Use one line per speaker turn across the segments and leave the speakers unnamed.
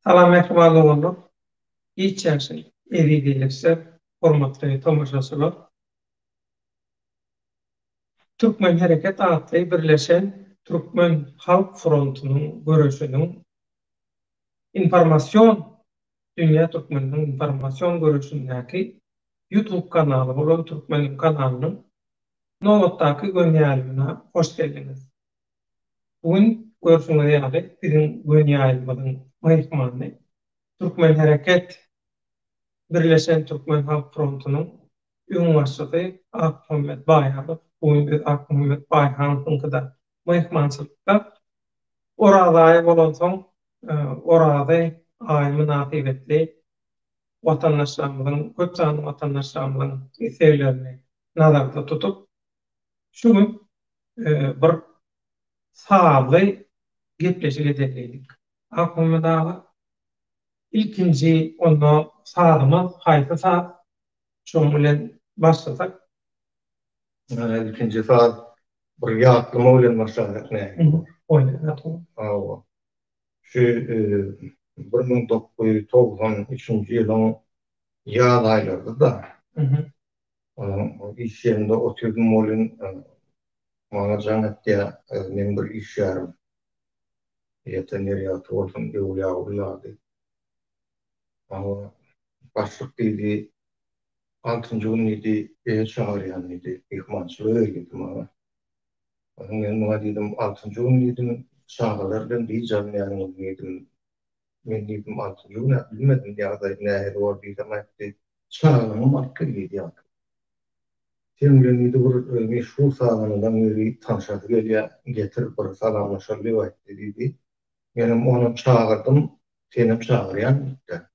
Salam merhaba oğlum. İçersin. Evi gelirse hormatly tomaşaçylar. Türkmen Hereket adly birleşen Türkmen Halk Frontunyň görüşiniň informasiýon dünýä türkmeniniň informasiýon görüşündäki YouTube kanaly bolan Türkmenin kanalynyň nowatdaky göňýalymyna hoş geldiňiz. Bugün görüşüňiz ýaly biziň göňýalymyzyň mehmany Türkmen Hereket Birleşen Türkmen Halk Frontu'nun ün başçysy Akmehmet Baýharow. Bugün biz Akmehmet Baýharowyň da mehmançylykda orada bolan soň orada aý münasibetli watandaşlarymyzyň, köp sanly watandaşlarymyzyň isleglerini nazarda tutup şu gün bir sahaly gepleşik edelik. Akmehmet ağa ilkinci onda sağlamaz, hayta sağ şoň bilen başlasak.
İkinci saat bir ýatlyma bilen başladyk näme?
Oýnaýar.
Şu 1993-nji ýylyň ýaz aýlarynda da iş ýerinde oturdum bolyn maňa jaňatda men bir iş ýarym. Ýetenleri ýatyrdyň ýa-da başlyk diýdi 6-njy gün idi, çağırýan idi, ihmançylyk edildi maňa. Men maňa diýdim 6-njy gün diýdim, çağırlardan diýjäm ýa-ni diýdim. Men diýdim 6-njy gün bilmedim ýa-da näheri bar diýdim aýtdy. Çağırlyň marka diýdi. Sen bilen bir meşhur sağlanydan biri tanşady gelýär, getir bir salamlaşaly aýtdy diýdi. Menim onu çağırdım, senim çağırýan diýdi.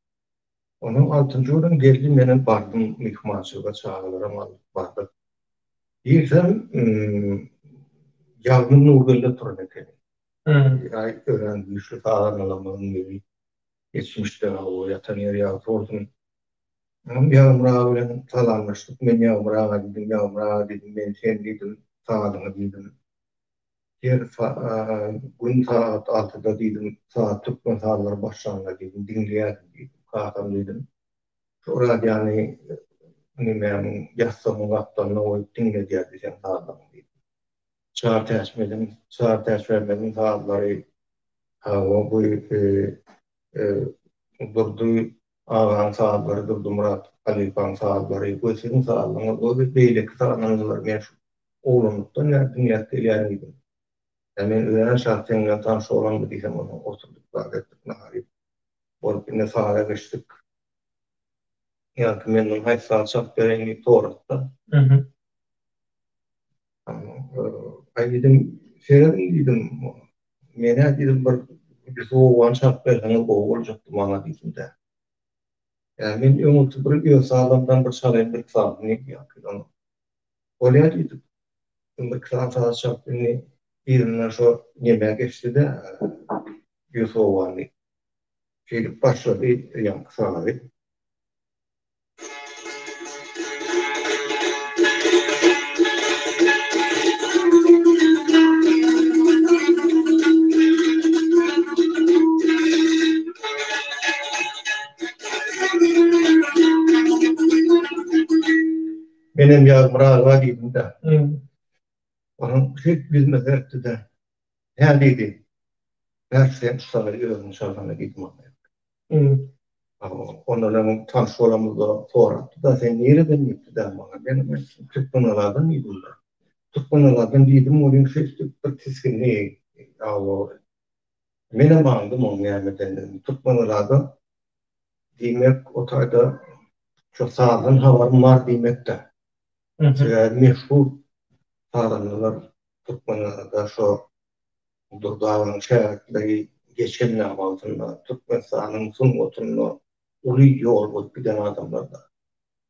Onun 6-njy gün geldi, menem bardym mehmançylyga çağırlarym bardyk. Diýsem, ýagny nurgelde turan eken. Ay ören güýçli sağlanmalarymyň biri geçmişde o ýatan ýer ýa-da ýagmyra bilen salamlaşdyk. Men ýagmyra diýdim, men sen diýdim, sağlaňy diýdim. Gün saat 6-da diýdim, saat Türkmen saatları başlandy diýdim, dinleýärim diýdim. Kakam diýdim. Şora ýany men ýasamyň gapdalyna oýup dinledýär sen sağlaň diýdim. Çağır täşmedim saatlary bu durdy ağaň saatlary durdy Murat Aliýewiň saatlary göçüň saatlary o beýleki saatlar men oğlumdan dinleýär idim. Men öňe şahsen tanış olan diýsem onu oturduk bagatdyk nahary. Bolup ine saata geçdik. Ýa-da men haýy saat çap bereňi toratda. Aýdym, şeýle diýdim. Mene diýdim bir soğuwan çap berýän boljakdy maňa diýdim-de. Men öňüňde bir ýol sağlamdan bir şalaýan bir saat ýa-da bolýar diýdim. Bir saat çap berýän birinden şu yemeğe geçti de Yusuf'u gelip başladı yankı sağladı. Benim yağmura var dedim de. Onun hiç bilmez etti de. Ne dedi? Gerçekten ustaları öğrenmiş alana gitmem. Onlarla tanış olamızda sorattı da sen nereden gitti de bana. Benim Türkmenalardan iyi buldu. Türkmenalardan dedim onun şeystik bir tiskinliği. Mene bandım onun yermeden. Türkmenalardan demek otayda çok sağlam havarım var demek de. Meşhur sağlamlar Türkmenalarda şu Durdağın şehirleri geçenler altında Türkmenistan'ın sun oturunu ulu yol bu bir tane adamlarda.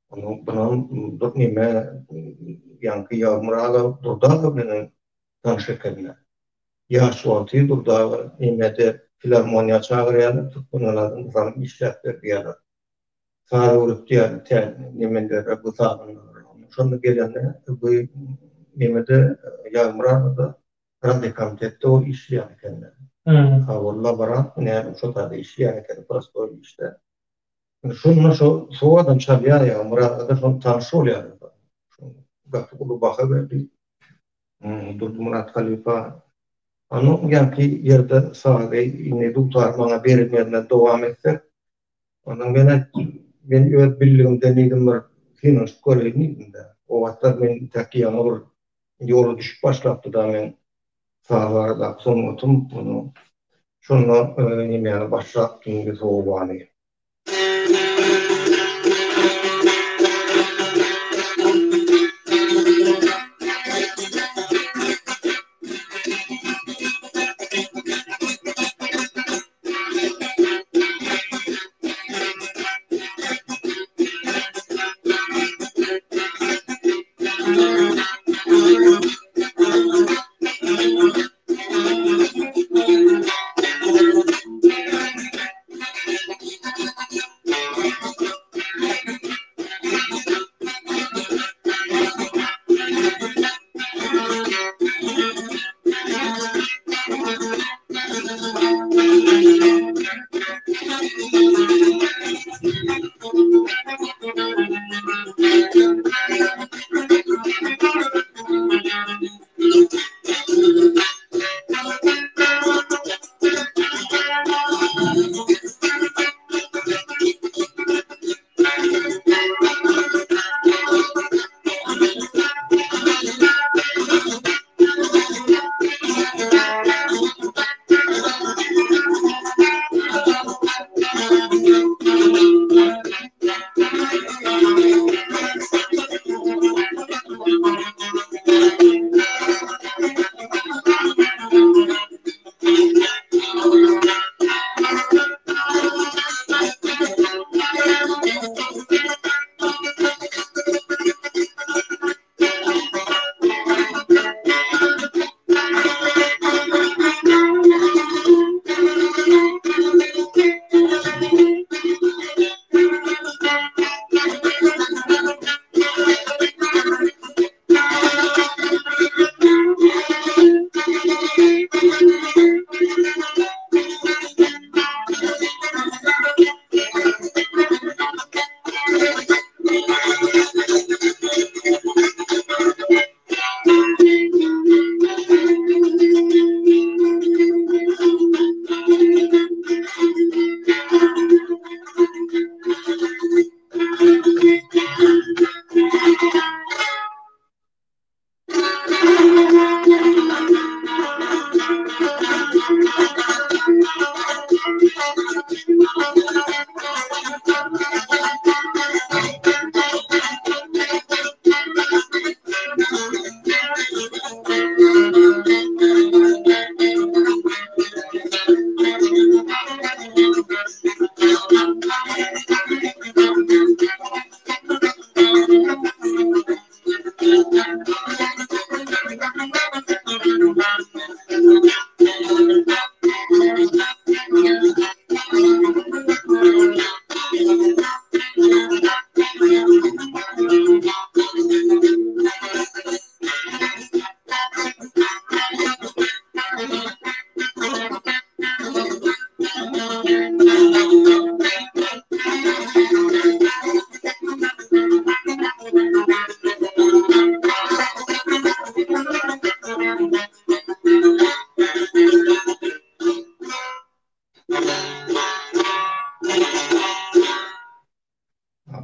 Onun bunun nime yankı yağmuralı Durdağ'la benim tanışırkenler. Yaşuantı Durdağ'la nimede filarmoniya çağırıyorlar Türkmenlerden zaman işletler bir yana. Sağ olup diğer nimeleri bu sağlanlar. Sonra gelenler bu nimede yağmuralı da Radyo Komitette o işleyen kendileri. Hawalla bara ne şu tadı işi yani kadar prosto işte. Şunun şu adam çalıyor ya Murat da şu tanışıyor ya. Gafı kulu bakı verdi. Durdu Murat Halifa. Anı yanki yerde sağa yine tutar bana verilmeden devam etse. Onun ben öğret bildiğim deneydim var. Finans köreydim de. O vakitler ben takiyan olur. Yolu düşüp başlattı da ben sahalara da son otum bunu. Şunla yemeğine başlattım bir soğuğu.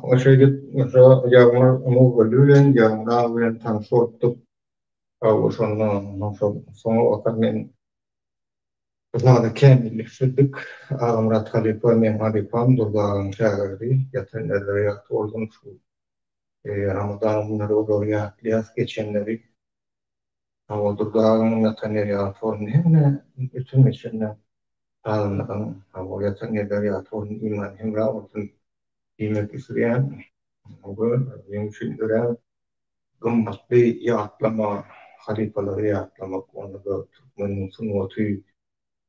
O şeyde mesela yağmur ölülen yağmur ölen tanıştık. O sonra o men daha kemilleştirdik. Murat Halifa men Halifa'm durdan şagirdi. Yatan edebiyat oldum şu. Ramazan bunları oraya liyas geçenleri. O durdan yatan edebiyat formu hem bütün içinde alınılan. O yatan edebiyat formu iman hem rahatın imek isteyen. O yumuşak gımmatlı yatlama, haripaları yatlamak, onu da Türkmenin sunuatı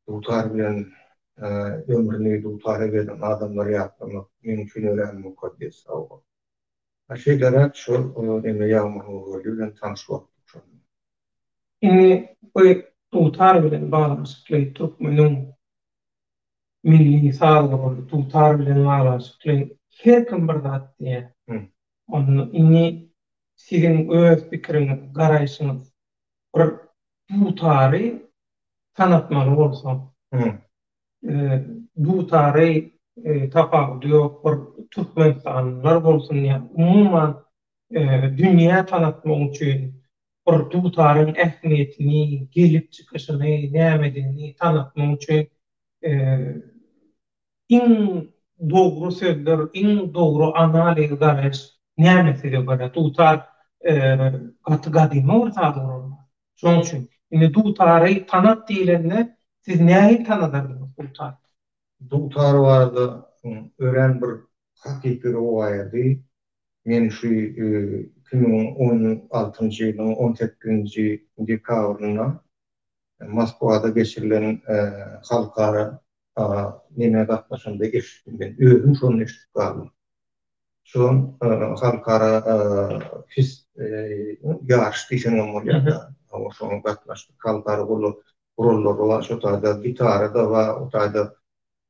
tutar bilen, ömrünü tutar bilen adamları yatlamak mümkün ölen mukaddes avı. Şeylere şu, yağmur oluyor, ben tanışmak.
Ini bu tutar bilen bağlanşykly türkmeniň milli saglygy, tutar bilen bağlanşykly her kim bir zat diýe.
Hı.
Onu inni sizin öz pikiriňiz, garaýşyňyz bir tutary tanatmaly bolsa,
Hı.
tutary tapagy ýok bir türkmenistanlylar bolsun ýa umumyň dünýä tanatmak üçin bir tutaryň ähmiýetini, gelip çykyşyny, nämedigini tanatmak üçin iň dogry sözler, iň dogry analiz garaş nämetide bara tutar gaty-gadyma ortak bolmaly. Şoň üçin indi tutary tanat diýilende siz näyi tanadardynız tutar?
Tutar vardı, ören bir hakiki rowayady. Men şu 2016-njy ýylyň 18-nji dekabryna Moskwada geçirilen halkara neme gatnaşynda eşitdim ben. Özüm şonu eşitip galdym. Şon halkara ýarş diýseňem bolýar. Ama şonu gatnaşdyk. Halkara gurullar var. Şu taýda gitara da var. O taýda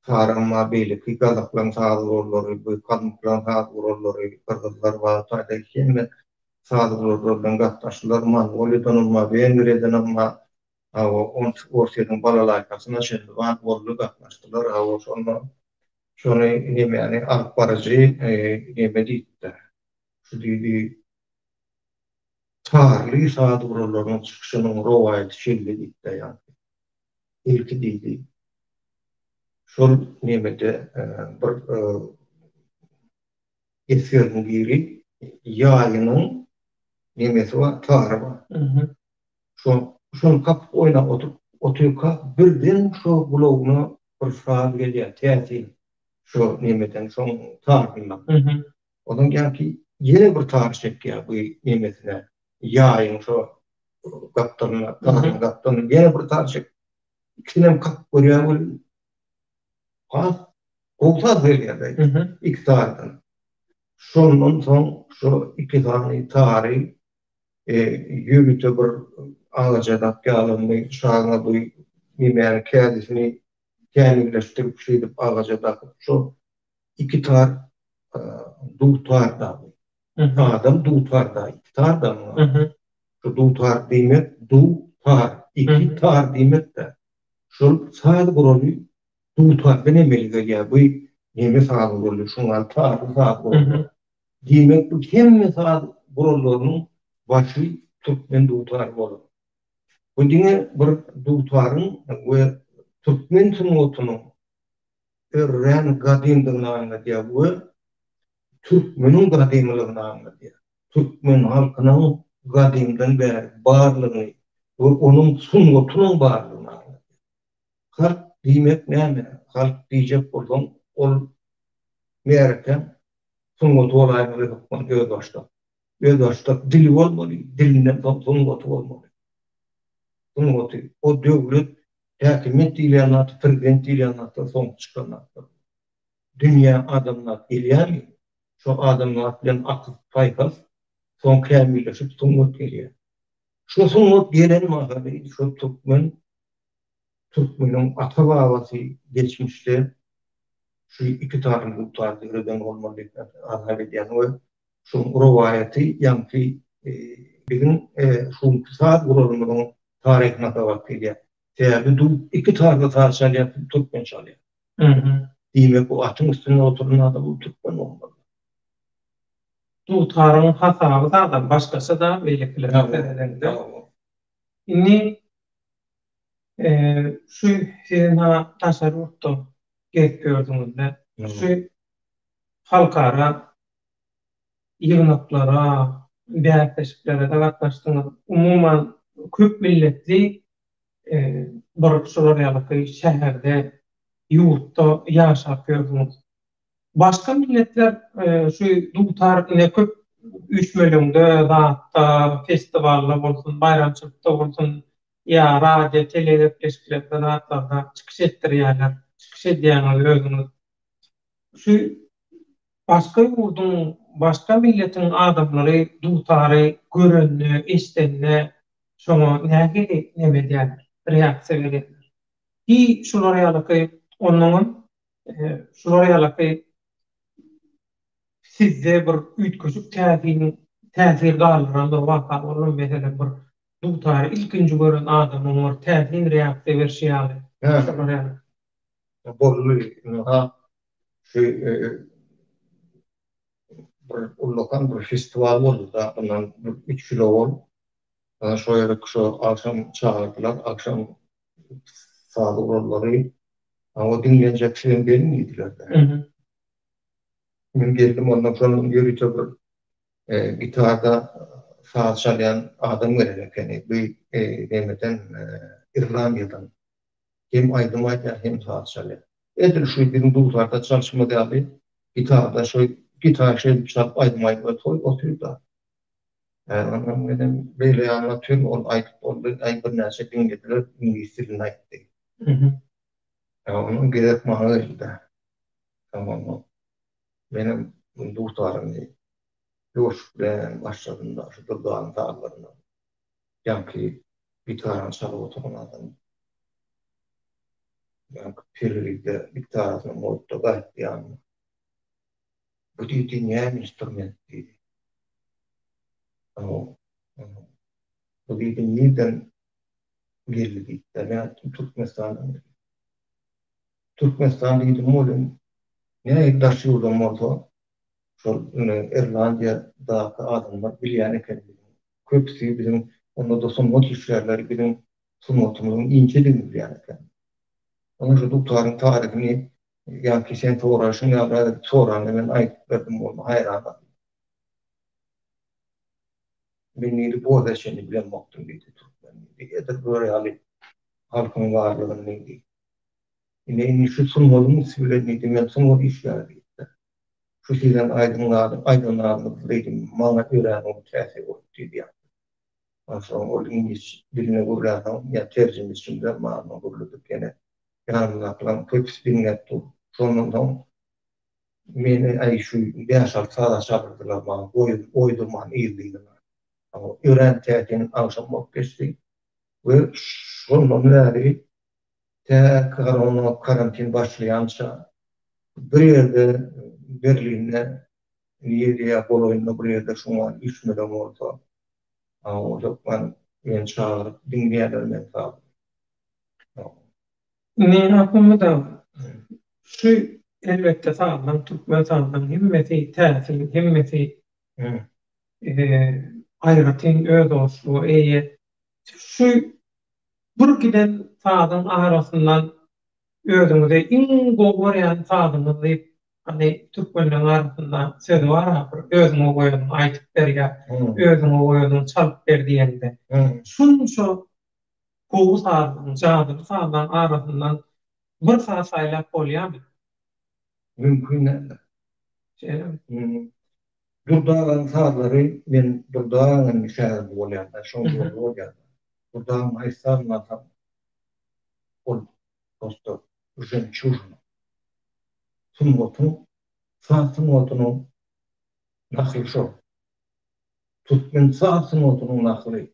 tarama beýleki gazaklan sagyrlary, bu kadmyklan sagyrlary, kırgızlar var. Taýda hemme sagyrlardan gatnaşdylar. Mongoliýadan ama Wengriýadan ama Orsiýanyň balalaýkasyna şeýle wat boldy gatnaşdylar. Şonu näme alyp barajy näme diýdi. Şu diýdi tarly sagyrlaryň çykyşynyň rowaýaty şeýle diýdi ýa-ni. İlki diýdi. Şol nemede bir esirni giri ýaýynyň nemesi var, tary bar. Şonu kapyp oýnap oturup birden şo bulagyna bir saat gelýär, täsir. Şo nemeden şoň taryna. Odan gelki ýene bir tar çekýär bu nemesine. Ýaýyň şo gapdaryna, ýene bir tar çek. İkisinem kapyp görýär. Olsa verýärdi. İki tardan. Şondan soň şu iki tany tary ýürüte bir ağaçadak ýalyndy, şaňa bu nimeni kädisini känileşdirip şeýdip ağaçadak şu iki tar dutarda. Adam dutarda, iki tarda. Şu dutar diýmek, dutar, iki tar diýmek de. Şol sady guraly tutar bene melgeliä bu neme sağlı bolýar şoňa tar bolýar. Diýmek bu hemme sağlı gurularynyň başy türkmen tutar bolýar. Bu diňe bir tutaryň we türkmen sunnatynyň örren gadymdygyna anlatýar bu türkmeniň gadymlygyna anlatýar. Türkmen halkynyň gadymdan bäri barlygyny we onuň sunnatynyň barlygyny anlatýar. Halk diýmek näme? Halk diýjek bolsaň, ol merken sunnaty olaýmy göz açdy. Göz açdy, dili bolmaly, dilinden sunnaty bolmaly. Sunnaty o döwlet häkimet diýilýän prezident diýilýän soň çykanlar. Dünýä adamlar gelýärmi? Şo adamlar bilen akyp paýpas soň kämilleşip sunnat gelýär. Şo sunnat gelen mahaly şo Türkmeniň ata babasy geçmişde şu iki tarym tutardygydan bolmaly azap edýän we şu rowayaty ýa-ni bizim şu saat gurulmagyň taryhyna da bakýar. Täbi du iki tarda tarşalýar Türkmen çalýar. Diýmek bu atyň üstüne oturan adam bu Türkmen bolmaly.
Tutaryň hasaby da başgasy da beýlekiler. Inni şu sizin tasarrufda gelip gördüğünüzde şu halkara yığınaklara, bäýteşiklere da gatnaşdyňyz. Umumyň köp milletli barykçylar ýa-da şäherde, ýurtda ýaşap gördüňiz. Başga milletler şu tutar ine köp 3 milýonda zatda festivallar bolsun, bayramçylykda bolsun, ýa radio, telewizion zatlarda çykyş etdirýärler. Çykyş edýän özüňiz. Şu başga ýurdun, başga milletiň adamlary tutary görenni, eşdenni şoňa näme diýerler? reaksiýa berýärler. Şular ýalyky onuň şular ýalyky sizde bir üýtgüçük täsir galyran bir waka bolan meselen bir dutary ilkinji gören adamyň bir täsin reaksiýa berişi ýaly. Şular ýaly.
Bolly ha şey bir ullukan bir festival boldy da ondan 3 kilo bol. Ana şo ýerde şu akşam çağırdılar. Akşam saat oralary ama dinlenecek film gelmediler de. Ben geldim ondan sonra yürüyüşe bir gitarda saat çalan adam gelerek yani bir demeden İrlanda'dan hem aydınlaydı hem saat çalıyor. Edir şu bir dullarda çalışmadı abi. Gitarda şu gitar şey çalıp aydınlaydı oturup da. Ondan benim böyle anlatıyorum onu ayıp bir nerse dinlediler İngiliz dilini ayıttı. Onun gerek mağarıydı. Tamam mı? Benim duhtarım yoş bilen başladığında şu dağın dağlarından yankı gitaran çalıp oturan adam. Yankı pirlikte gitarasını modda gayet yanına. Bu dedi neyem instrument dedi. Bu dedi nereden geldi dedi. Ben Türkmenistan'dan dedi. Türkmenistan dedim oğlum. Ne taşıyordum orada? Şu İrlanda'daki adamlar bilýän eken. Köpüsi bizim onda da son motiflerler bizim sunutumuzun inceligini bilýän eken. Onun şu doktorun tarihini yani sen toğraşın ya da soran hemen ayıp verdim onu hayran. Beni bu da şimdi bilen moktum dedi Türkmen. Edir böyle hali halkın varlığını neydi. Yine şu sunumuzun sivilleniydi. Ben sunumuz işlerdi. Şu şeyden aydınlarını dedim. Bana öğrenim təsir oldu diye. Sonra o İngiliz diline vurulan ya tercüme içinde mağazına vuruldu gene. Yanımda kalan köpüs dinletti. Sonundan beni şu yaşar sağda çağırdılar bana. Oydurman iyiliğine. Ama öğren tercihinin akşam olup geçti. Ve sonundan beri tekrar onu karantin başlayanca bir yerde Berlin'de Niye'ye Bologna bir yerde şuna işmeden oldu. O zaman ben çağırıp dinleyenlerden kaldım.
Ne aklımda da şu elbette sağlam Türkmen sağlam himmeti täsir himmeti aýratyn öz olşu şu bir giden sağdan arasından özüňize iň gowurýan sağdyňyz diýip hani Türkmenler arasında söz var ha özüňe goýan aýtyp berýär özüňe goýan çalyp ber diýende şunça gowy sağdan jadyr sağdan arasından bir saat saýlap bolýarmy?
Mümkün değil. Durdağın sağları ben durdağın müşahede bolýanda şoňa bolýar. Durdağın aýsaryn atam ol dostlar uşun çurnu. Sunmotun sağsın otunu naklı şo. Tutmen sağsın otunu naklı.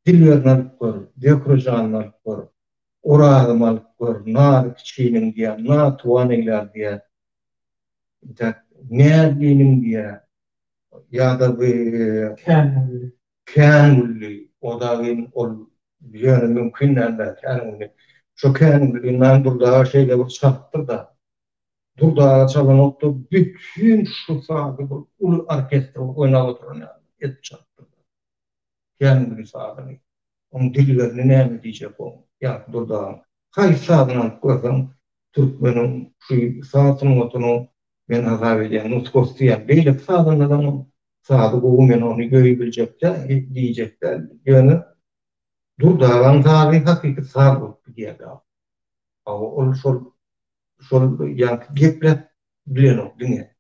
Dillerini alıp gör, dekorasyonunu alıp gör, orağını alıp gör, nar kiçiğinin diye, nar tuvan eyler diye, ne diyelim diye, ya da bir kânulli, o da yönü mümkünlerle kânulli. Şu kânulli'nden durdağı şeyle bu çaktır da, durdağı çalan ottu, bütün şu sahibi bu ulu orkestra oynağı oturan yani, et çaktır da. Kânulli sahibi. Onun dillerini ne mi diyecek o? Ya durdağı. Kay sağdan alıp koysam, Türkmen'in şu sağsın otunu ben azap ediyen, nuskostu ya, beylek sağdan adamın sağda boğumen onu görebilecekler, diyecekler. Yani durdağın tarihi hakiki sağ oldu diye de. Ama onu şol yani geplet bilen o dünya.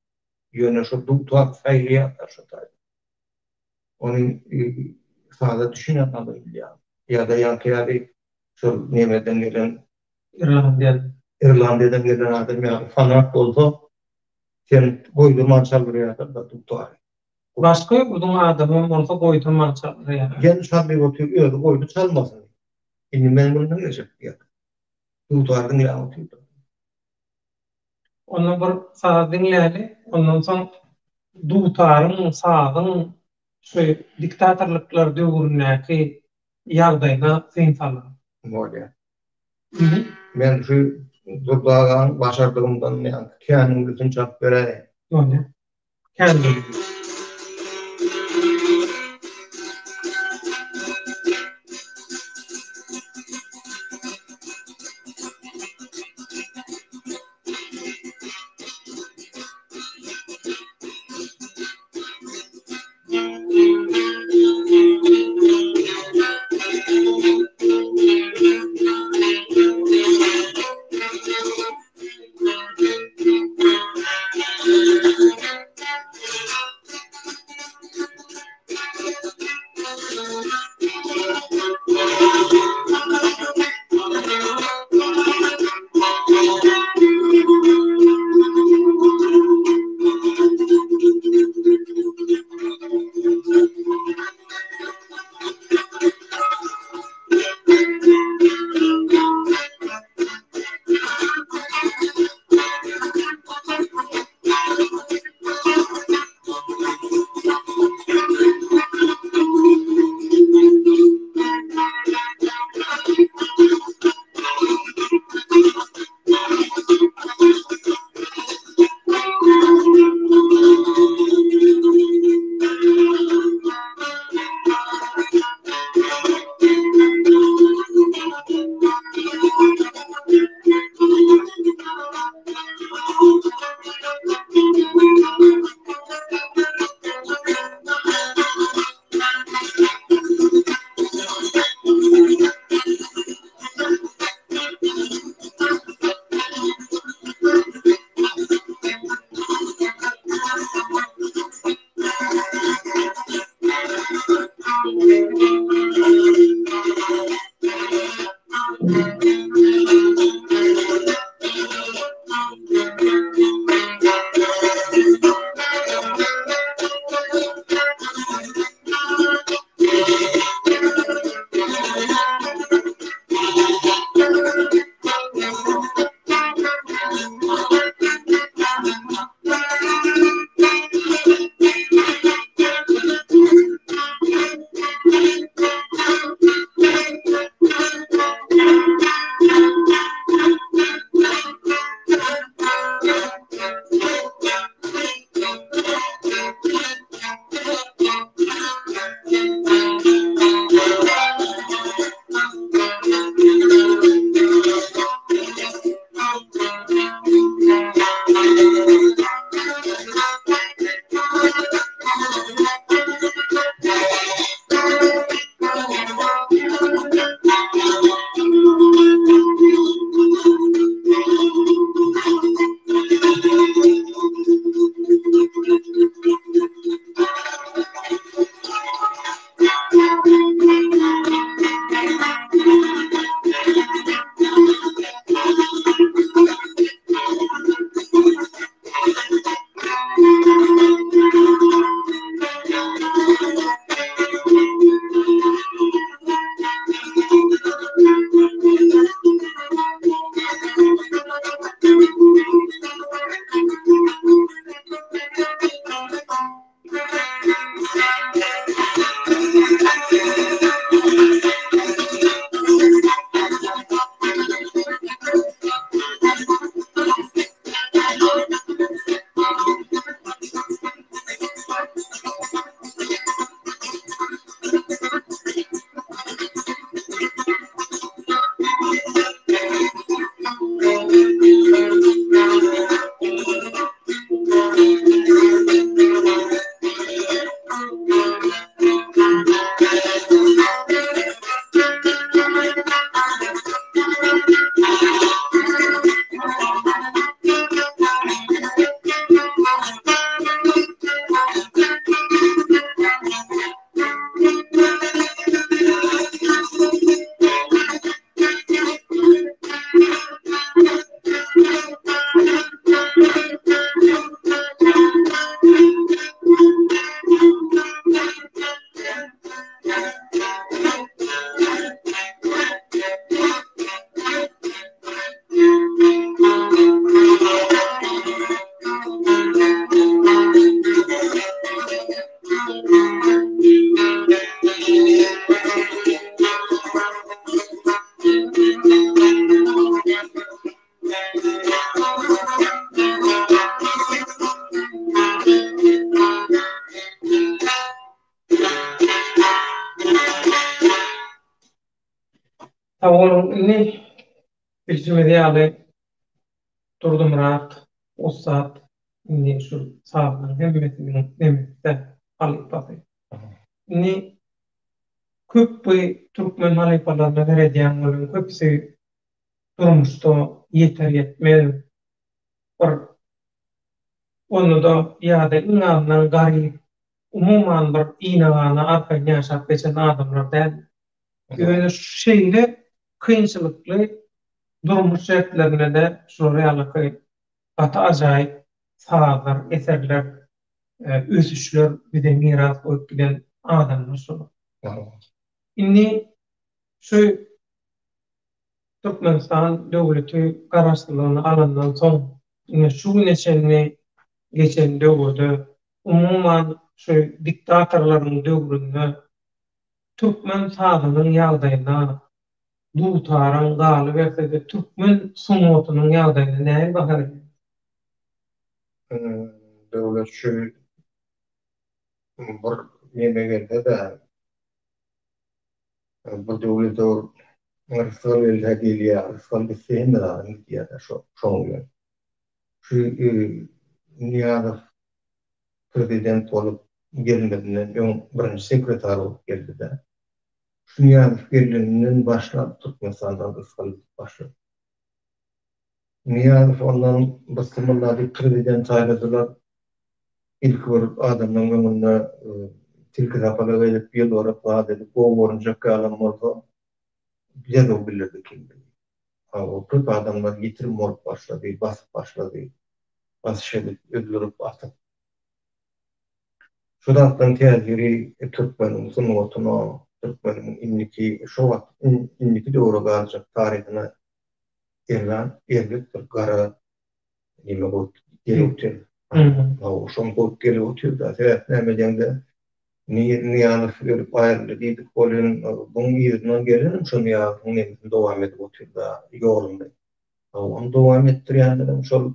Yani şu durdağ sayıya atar şu tarihi. Onu sağda düşünen adam ya. Ya da yankı şu Nimet'den gelen İrlanda'dan gelen adam ya fanat oldu. Sen boydurman çalırıyor da durdağ.
Başka ýurdun adamı bolsa goýdum mançaly ýa.
Gen çalmay oturup öýde goýdu çalmasın. Inni ben bunu yaşap ya. Tutarın ya tutar.
Onu bir saat dinleyeli, ondan soň dutarın, sağın, şu diktatorluklar döwründäki ýagdaýyna sen salar.
Böyle.
Mhm.
Ben şu durdagan başardığımdan yani kendim bütün çap bere.
Öyle. Kendi. Oğlum ne bilgimi diýaly durdum rahat. O saat ne şu sağlığın hemmesinin nemette alypasy. Ne köp bu Türkmen halypalarına berediýän bolan köpsi durmuşda yeter yetmez. Bir onu da ýa-da iňandan garyp umuman bir iňana arka ýaşap geçen adamlar däl. Ýöne şu şeýle kynçylykly durmuş şertlerine de şu realyky ata ajaýyp sagazlar, eserler, ösüşler bize miras boýup giden adamlar şu. Inni şu Türkmenistan döwleti garaşdyrylygyny alandan soň şu neçeni geçen döwürde umuman şu diktatorlaryň döwründe Türkmen sagynyň ýagdaýyna dutaran galy berse Türkmen sunuwatynyň ýagdaýyna näme bahar?
Döwlet şu bir neme gelse de bu döwlet Rıfkal el-Hadiliye, Rıfkal el-Fehim diye de şoňu. Şu Niýazow prezident olup gelmedinden birinci sekreter olup geldi de. Şu Niýazow geldiğinden başlap Türkmenistan'dan Rıfkal başladı. Niýazow ondan basymynda prezident aýladylar. İlk bir adamdan göňünde tilki tapala gelip ýyl barap dedi. Bu borunjak galan bolsa bize de bilirdi kimdi. O köp adamlar getirim olup başladı, basıp başladı. Basış edip, öldürüp atıp. Şudatdan tezgiri Türkmenin sunwatuna, Türkmenin inniki, şu wagt inniki döwre garjak taryhyna erlik bir gara nime goýup gelipdir. Şoň goýup gelipdir da, sebäp näme diýende Niýazow gelip aýryldy diýdik bolan buň ýerden gelen şo Niýazowyň nemesini dowam edip oturda ýolundy. Onu dowam etdirýänler şol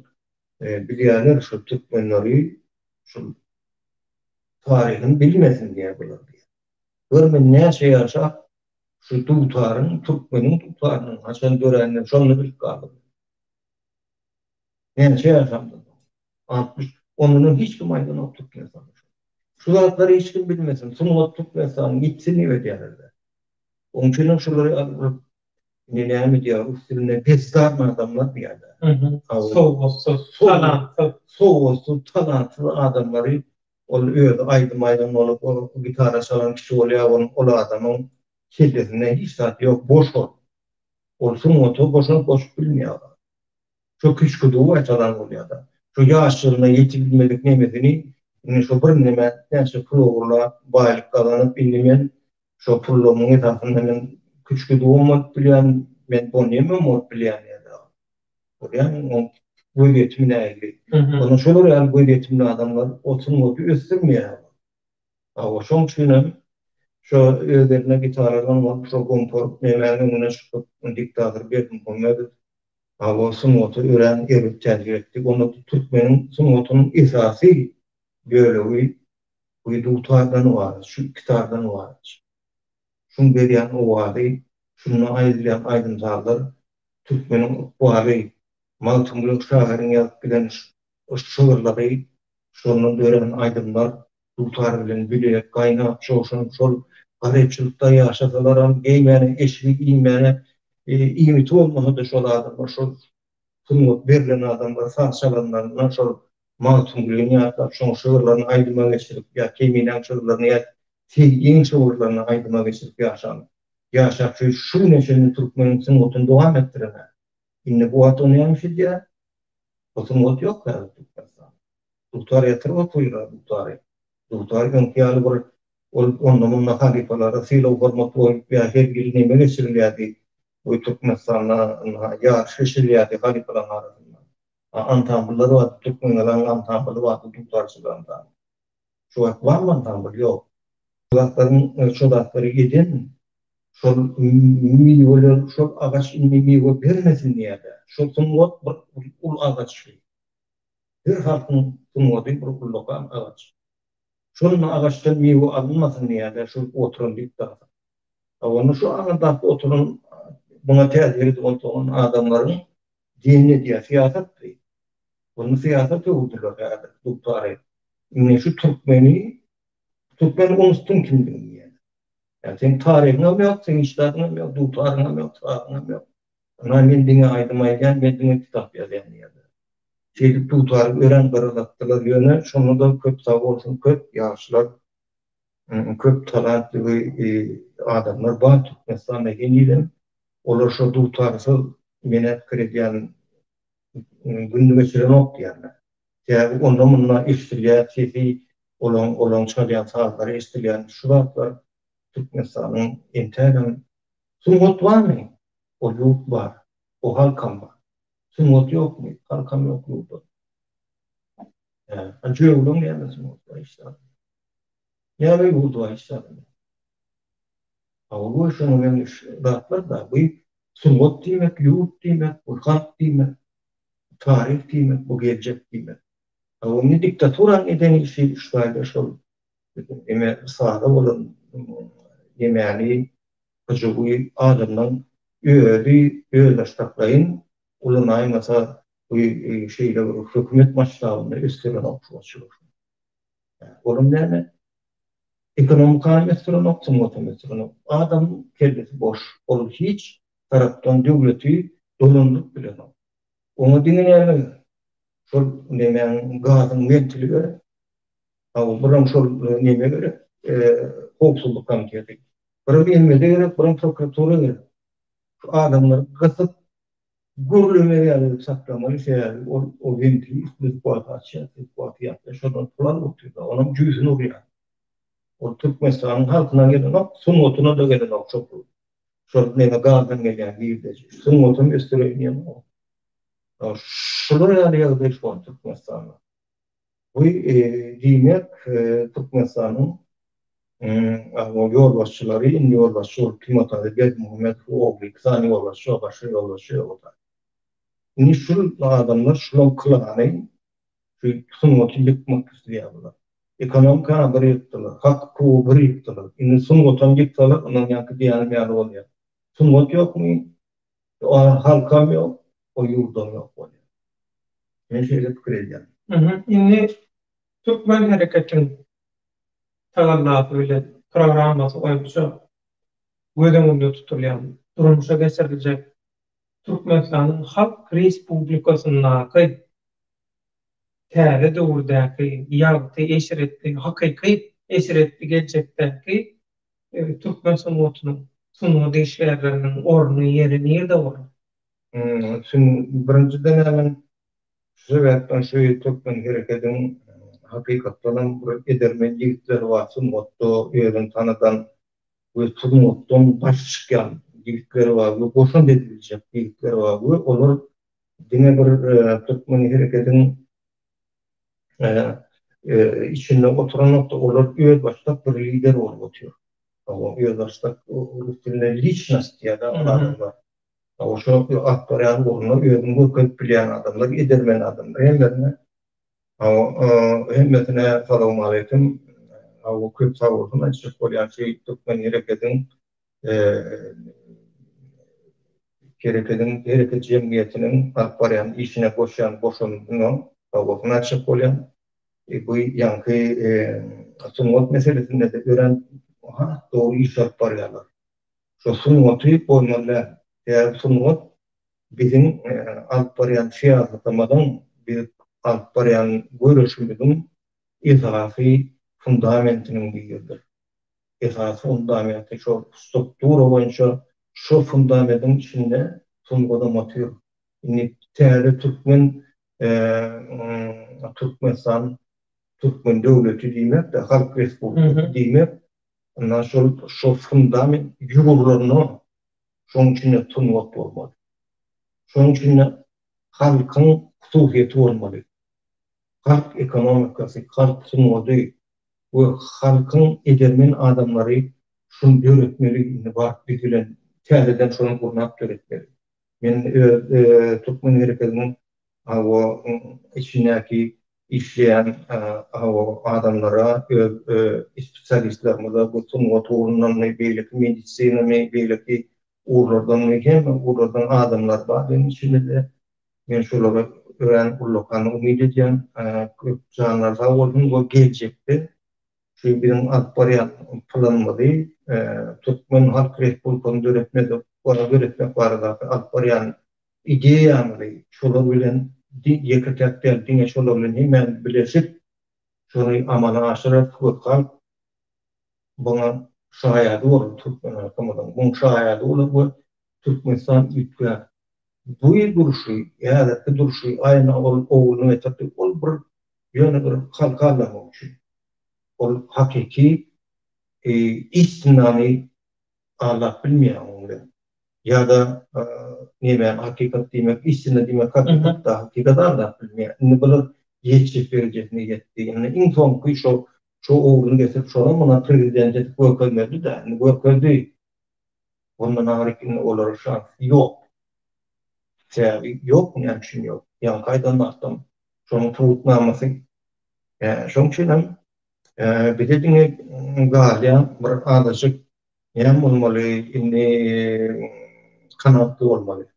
bilýärler şu Türkmenleri şu taryhyny bilmesin diye bular diye. Görmen näçe ýaşap şu dutaryň Türkmeniň dutaryny haçan görenler şonu bilip galdy. Näçe ýaşapdy? 60 onun hiç kim aýdan oturtmaýan. Şu zatları hiç kim bilmesin. Sunwat Türkmenistan'ın gitsini ödýärler. Onun için şolary alıp näme diýär, üstüne pezdar adamlar diýerler. Soğusu, talantlı adamları ol öýde aýdym olup, o gitara çalan kişi bolýar, ol adamyň kellesinde hiç zat ýok, boş ol. Olsun oto boşun boş bilmiyor. Çok küçüldüğü açıdan oluyor da. Şu yaşlılığına yetibilmedik nemesini şu bir neme, yani pulogurla bayılık kazanıp bilmeyen şu pulogun etrafında ben küçüldüğü mod bilen, ben bu neme mod bilen ya da. Yani bu yetimine ilgili. Onun şöyle yani bu yetimli adamlar otun modu östürmüyor. Ama şun çünüm şu öderine gitarlardan var, şu kompor nemelerine ona çıkıp diktatör bir kompor Hava sunuwatu ören erip tercih ettik. Onu Türkmenin sunuwatynyň esasy böyle bu dutardan var, şu kitardan var. Şunu berýän o wady, şunu aýdylýan aýdymdarlar Türkmenin wady maltymlyk şaharyň ýazyp bilen o şoğurlary, şonu dören aýdymlar dutar bilen bilek gaýnap şol garipçilikde ýaşasalar hem eýmeni eşlik iýmeni ýmiti bolmasa şol adamlar şol sunwat berilen adamlar sağ çalanlardan şol mawtumlygyny ýatlap şol şoğurlaryny aýdyma geçirip ýa keminen şoğurlaryny ýa ýeň şoğurlaryny aýdyma geçirip ýaşap şu neçeni Türkmenin sunwatyny dowam etdirene. Indi bu atony ýa-da o sunwat ýok da Türkmenistan. Tutar ýatyryp otuýar tutary. Tutar ýa-da bir ondan halypalara sylaw hormat boýup ýa her bir neme geçirilýärdi. Bu Türkmenistan'a ýarşy şeýle halypalar arasynda. Antambular we Türkmenlerden antambuly we tutarçylardan. Şu wagt barmy antambuly ýok. Şu wagtlary giden şol miýolar şol agaç miýo bermesin diýerler. Şol sunwat bir ul agaç. Bir halkyň sunwaty bir ullukam agaç. Şol agaçdan miýo alınmasyn diýerler, şol oturan diktatör. Onu şu anda oturan buna tezgeri olan adamların dinle diye siyaset değil. Bunun siyaseti uydurlar yani. Tutarı. Ne şu Türkmen unuttum kimliğini yani. Yani senin tarihine mi yok, senin işlerine mi yok, tutarına mı yok, tarihine mi yok. Ana men dine aydımayken, ben dine kitap yazan yani. Şeydi tutarı öğren karalattılar yöne, şunu da köp sağ olsun, köp yaşlar, köp talantlı adamlar var Türkmenistan'a geliyle. Olar şu tutarısı menet krediyen günlü geçiren oktu yani. Yani ondan bununla iştiriyen sesi olan çalıyan sağları iştiriyen şubatlar Türkmenistan'ın internen sungot var mı? O yurt var. O halkam var. Sungot yok mu? Halkam yok yurdu. Yani acıyor olan yani sungot var işte. Yani yurdu var işte. Ama bu şunu ben rahatlar da bu sungot demek, yurt demek, bu halk demek, tarih demek, bu gelecek demek. Ama onu diktaturan eden işi işlerle şol. Eme sahada olan yemeğini bu adamdan öğreştaklayın ulanay mesela bu şeyle hükümet maçlarında üstüne okşuyor. Onun ne? Ekonomik meselelerin optimal meselelerin adam kendisi boş olur hiç taraftan devleti dolanlık bilen. Onu dinleyelim. Şu nemen gazın mentili göre ama buram şu neme göre Hoksuzluk Komitesi. Buram emniyete göre, buram prokuratura göre. Şu adamlar kısıp guruleme yani saklamalı şey yani o ventili istihbarat açıyor, istihbarat yapıyor. Şuradan falan okuyor. Onun cüzünü oluyor. O Türkmenistan'ın halkına gelen o, sunmutuna da gelen o çok. Şurada neme gazdan gelen bir de. Sunmutun üstüne o. Şurada yani yazdı şu an Türkmenistan'da. Bu demek Türkmenistan'ın yolbaşçıları, indi yolbaşçı Timothy Ged Muhammed Oğlu, sani yolbaşçı, yolbaşı o da. Ni şu adamlar şunu kılanı, şu sunmutı yıkmak istiyorlar. Ekonomik kanalları yıktılar, hak kuğuları yıktılar. Şimdi sunmutan yıktılar, onun yankı diyanı yani oluyor. Sunmut yok mu? O halkam yok, o yurdum yok oluyor. Ben şeyle fikir edeceğim.
Şimdi Türkmen hareketinin tagallatı öyle programması oyuncu gödeminde tutulayan durmuşa geçirilecek Türkmenistan'ın Halk Respublikası'nın täze döwürdäki ýagty eşiretli, hakyky eşiretli geljektäki Türkmen sunwatynyň sunwa işlerleriniň orny ýeri nerede bar?
Şimdi birinciden hemen şu sebepten şu Türkmen hareketinin hakikatlanan edermen yiğitleri varsın, motto öğren tanıdan ve Tunmut'tan baş çıkan yiğitleri var, ve boşun dedilecek yiğitleri var. Onlar yine bir Türkmen hareketinin içinde oturan nokta olur, üye başta bir lider oluşuyor. Ama üye başta üstüne lichnost diye de adamlar. Ama şu aktaryan olunlar, üyenin bu köp bilen adamlar, edermen adamlar. Hemmetine salamu aleyküm. Ama köp sağ olsun, açık olan şey Türkmen hareketin hareket cemiyetinin aktaryan işine koşan boşunluğunu kavgasını açık olan bu yankı sunumot meselesinde de gören doğru iş yaparlar. Şu sunumotu koymalı. Eğer sunumot bizim alparayan siyasetamadan bir alparayan görüşümüzün esası fundamentinin biridir. Esası fundamenti şu struktura boyunca şu fundamentin içinde sunumda atıyor. Yani değerli Türkmenistan Türkmen devleti demek de Halk Respublikası demek. Ondan sonra şu fundament yugurlarını şunun içinde tunvat olmalı. Şunun içinde halkın kutuhiyeti olmalı. Halk ekonomikası, halk tunvadı ve halkın edermen adamları şunu öğretmeli, var bilgilen, tezeden şunu kurnak öğretmeli. Ben Türkmen hareketinin o içindeki işleyen o adamlara, spesyalistlerimize, bütün o tohumlarını, belki medisini, belki uğradan adamlar var. Benim içinde de ben şolara öğren ullokanı umid ediyen köp canlarda oldum o gelecekti. Şu birin alt bariyan planmadı. Türkmen halk respublikanı döretmedi. Ona döretmek var da alt bariyan ideyanı şolar bilen yekirtek deltine şolar bilen hemen bileşip şunu amana aşırat kökal bana şayadı olur Türkmen halkımdan. Bunun şayadı olur bu Türkmenistan ülke. Bu duruşu, ya da duruşu aynı oğlunu etapta ol bir yönü bir kalkalamak için. Ol hakiki istinani Allah bilmeyen onu. Ya da ne hakikat demek, istina demek hakikat da hakikat Allah bilmeyen. Ne böyle yetişip verecek ne yetti. Yani en son ki şu oğlunu getirip sonra buna prezident edip gökölmedi de. Gököldi. Ondan harikin olur şans yok. Sebebi yok mu yani şimdi yok. Yani kaydan attım. Şunun tuğutnaması. Şunun için bir de dine galya bir adaşık hem olmalı, kanatlı olmalı.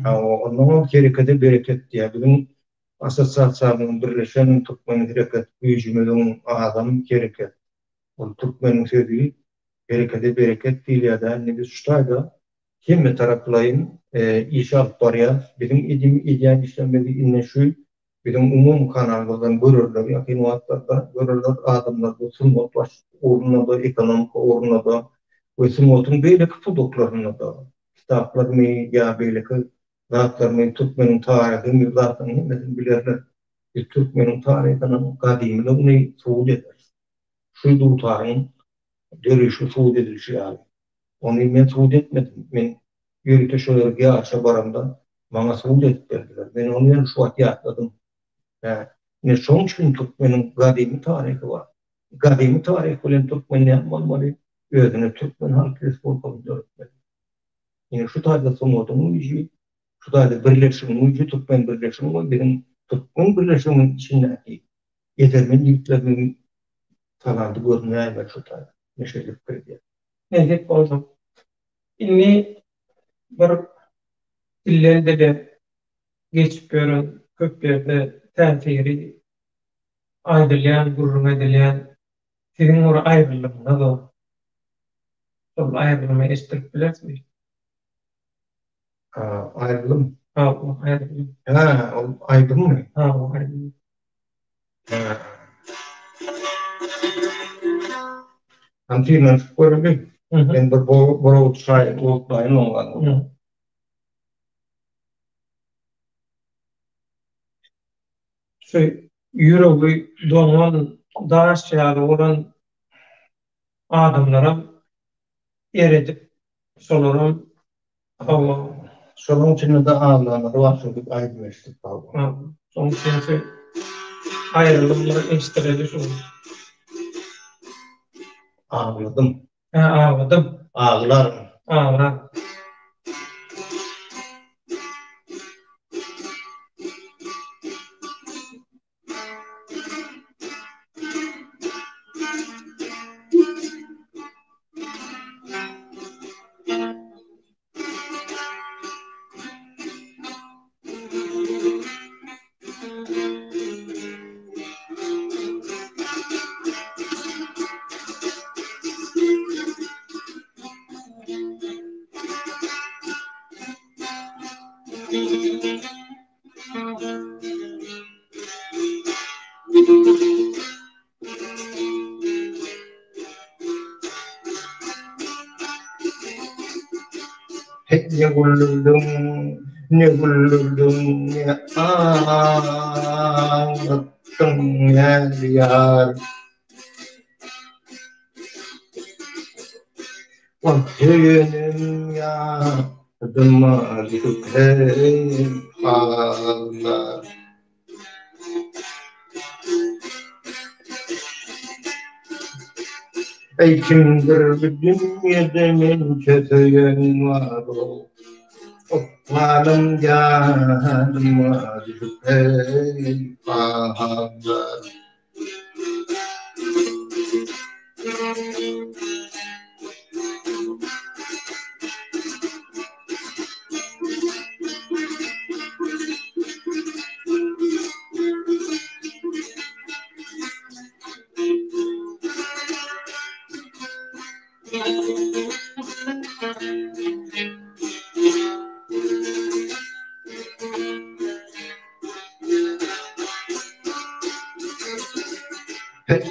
Onun hareketi bereket diye. Bugün asasatsanın birleşen Türkmen hareket gücümüzün adam hareket. O Türkmen'in söylediği hareketi bereket değil ya da ne bir ustayda kim taraflayın iş alıp barya bizim ideal işlemleri inne şu bizim umum kanallardan görürler yakın vaatlarda görürler adamlar bu sunmotlaş uğruna da ekonomik uğruna da bu sunmotun böyle kıpıdoklarına da kitaplar mı ya böyle zatlar mı Türkmen'in tarihi mi zatın ne bilirler Türkmen'in tarihinden kadimini suud eder. Şu dutarın dörüşü suud edilişi yani. Onu men suud etmedim. Men yürüte şöyle yaşa baramda bana suud ettirdiler. Ben onu yani şu an yakladım. Yani, ne son için Türkmen'in kadimi tarihi var. Kadimi tarihi olan Türkmen'in yapmalı. Özüne Türkmen halk respublikası dörtmeli. Yani şu tarzda sonladığım yüzü, şu tarzda birleşimin yüzü, Türkmen birleşimin, benim Türkmen birleşimin içindeki yetermen yüklerinin talandı görünmeye ve şu tarzda. Neşelik kredi.
Nezip oldum. İnni bir illerde de geçip gören köp yerde tefiri aydırlayan, gururun edilen sizin ora ayrılığına da sol ayrılığına estirip bilersiniz.
Ayrılım.
Ha, o ayrılığım.
Ayrılım mı?
Ha, o ayrılığım.
Antingen skulle en bra try åt en lång.
Yüreği donan daş yağlı olan adamlara eredip solurum hava.
Sonun içinde de ağlarlar var çünkü ayrılmıştık.
Son için ayrılımları estireli olur.
Ağladım.
Ağladım.
Ağlar.
Ağlar.
Ne gullum, ne gullum, ne ağlattın yar. Vaktiyenim ya, adıma hep ağlar. Ey kimdir bu dünyada men kötüyen var o. Okmalım yanıma hep ağlar.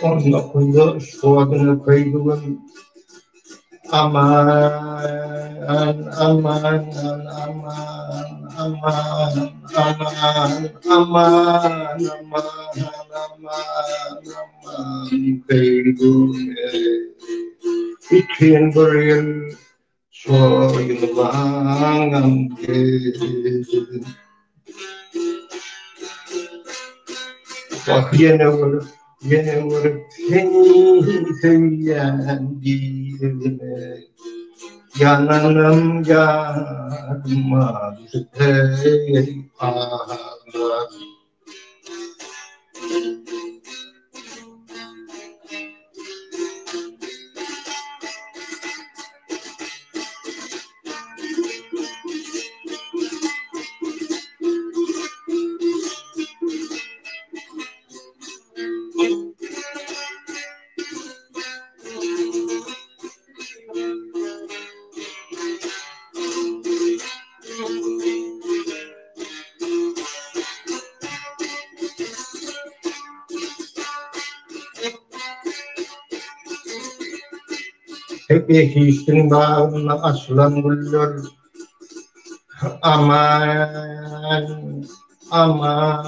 Onunla kuydu, şu adını kıydıvın. Aman, aman, aman, aman, aman, aman, aman, kıydı. İkin bir yıl soyulmağım ki. Bak yine vurup seni söyleyen dilime. Yananım yanma ey ağlar. Hep eşiştin bağrına açılan güller. Aman, aman,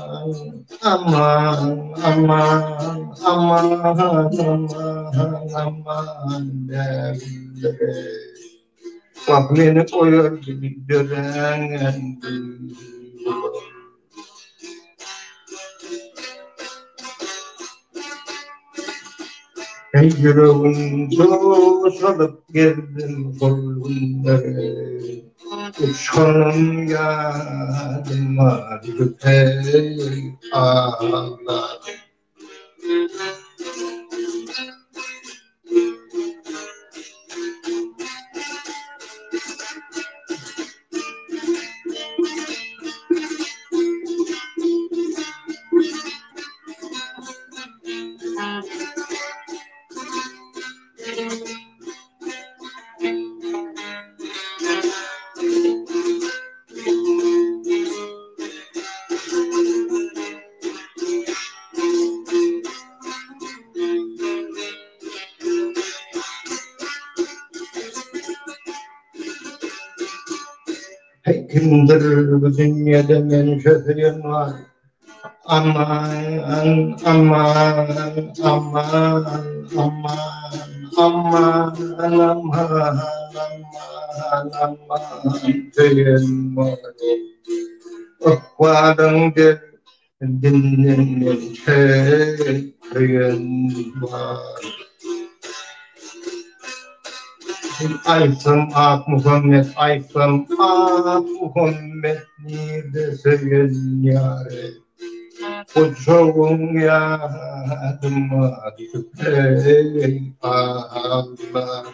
aman, aman, aman, aman derler. Bak beni koyar gibi gören. Hey yüreğim coşalıp geldim kolunları. Uçanım yadıma düşüp hey ağlar. Hey kimdir bu dünyada men şöhret var. Aman, aman, aman, aman, aman, aman, aman, aman, köyün var. Akvadan gel, dinlenin köyün var. Ayfım ak Muhammed, ayfım ak Muhammed, nide söyleyin yâre. Uçağın yadıma düşüp ey ağlar.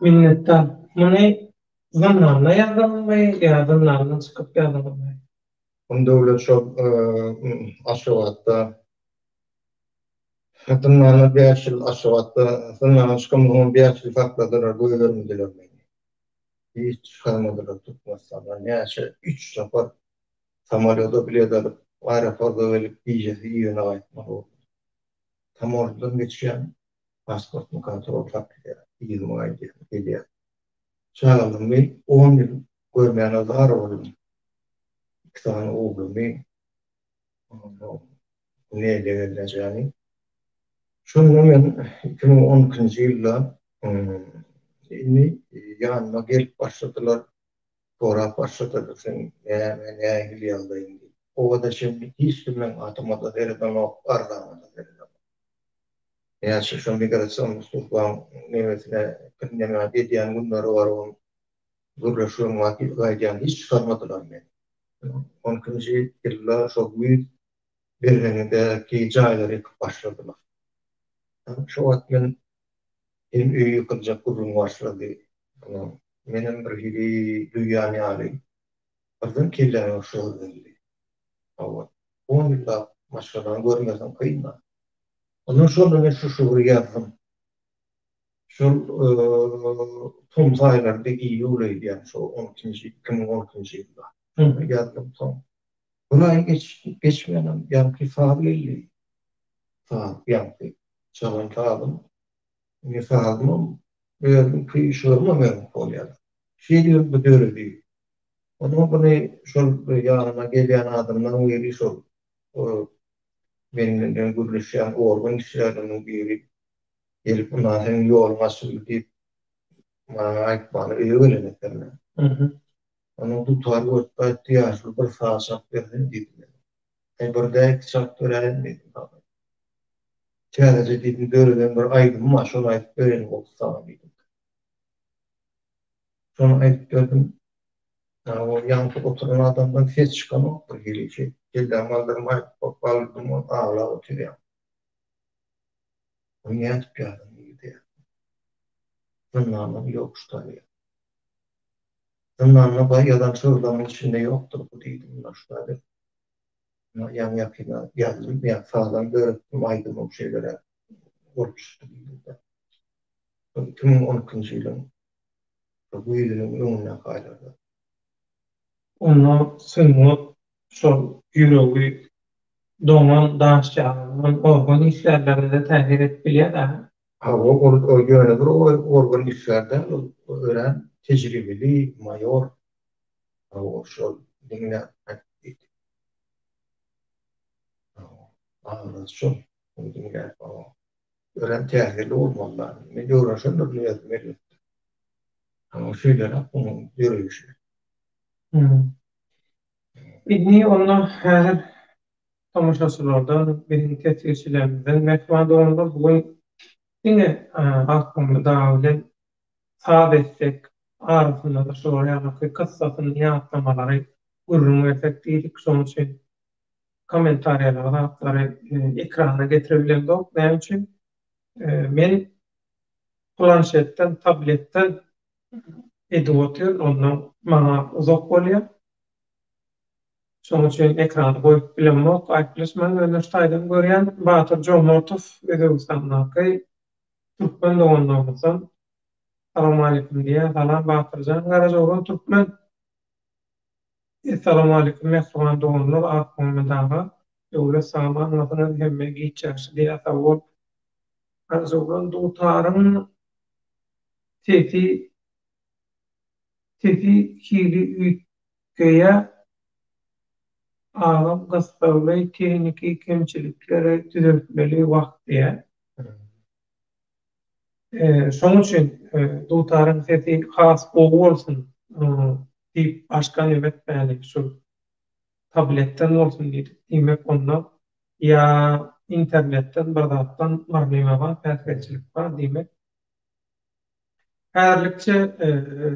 Minnettar. Bunu zamanla yazılmayı, ya zamanla çıkıp yazılmayı.
Onda öyle çok aşavatta, hatırlanan bir yıl aşavatta, hatırlanan çıkamın bir yıl farklıdır, bu görmediler beni. Hiç çıkarmadılar, tutmazsalar. Neyse, 3 sefer samaryoda bile dalıp, aeroporda verip diyeceğiz, iyi yöne aytmak oldu. Tam oradan geçeceğim, pasport mu kontrol takdir, 20 ay diye. Çağladım ben, 10 yıl görmeyen azar oldum. 2 tane oğlum ben, neye verileceğini. Şunu men 2012 yılda yanıma gelip başladılar. Sonra başladılar. Sen ne ilgili yaldayım diye. o da şimdi hiç kimden atamadı dereden o arlamadı dereden. Yani şu migrasyon Mustafa nimetine kendine dediğin bunları var onun uğraşıyorum vakit gaydiyan hiç çıkarmadılar beni. 12. yılda çok büyük Berlin'deki cayları yıkıp başladılar. Yani şu vakit ben en iyi yıkılacak kurum başladı. Benim bir hili dünyani alayım. Birden kirlenen aşağı döndü. Ama 10 yılda başkalarını görmezden kıyma. Ondan sonra ben şu şuuru yazdım. Şu Tom Tyler'da iyi olaydı yani şu 2012. yılda. Sonra yazdım Tom. Buraya geçmeyelim. Yani faaliyeli. Yani çalan faalım. Faalım. Verdim ki şuurma memnun oluyor. Şey diyor bu böyle değil. Onun bunu şu yanıma gelen adamdan uyarı şu benim gürleşen organ işlerinin biri gelip bundan senin yoluna söyleyip bana ait bana öğrenetlerine. Onun tutar orta ihtiyaçlı bir fırsat verdiğini dedim. Burada iktisat öğrenim dedim. Sadece dedim görülen bir aydın maaş ona ait öğrenim oldu tamam dedim. Sonra ait gördüm. O yankı oturan adamdan ses çıkan o bir gelecek. Gelden aldırım ait bakalım ağla oturuyor. O niyet bir adam gidiyor. Bunun anlamı yok tabii. Bunun anlamı var ya da sorduğum içinde yoktur bu değilim başladı. Yani yakına geldim ya sağdan gördüm aydınlık şeylere olmuştu. 2012. yılın bu yılın önüne kaynadı.
Onu sınıf şol yüreği doğan daşçağının organ işlerlerinde tehir etbiliyor da.
Ha, o yönedir o organ işlerden öğren tecrübeli mayor o şu dinle anlasın dinle öğren tehirli olmalılar. Ne uğraşan da bilmez. Ama şeyler onun yürüyüşü.
Inni onu her tamaşaçılardan birini tetkilçilerimizden mehman doğumda bugün yine aklımda dağılan sağ destek arasında da şuraya kıssatın yansımaları gururunu efektiydik sonuç için komentaryalar hatları ekrana getirebilirim de benim için men planşetten tabletten eduatör ondan bana uzak oluyor. Sonuç için ekranı koyup bilinmek, aykırışman ve nöştaydan görüyen Batır Jomortov Özbekistan'daki Türkmen doğumlarımızdan Assalamu alaikum diye falan Batırcan Garajoğlu Türkmen Assalamu alaikum Mesruhan doğumlar aklımdağı öyle saman anlatına hemme geçersi diye tavuk Garajoğlu'nun doğutarın tefi hili ülkeye ağam gastavlay tehniki kemçiliklere düzeltmeli vakt diye. Şoň üçin dutaryn sesi has bolsun diýip başga nöbetmälik şu tabletten bolsun diýmek ondan ya internetten bir zatdan maglumat täsirçilik bar diýmek. Häzirlikçe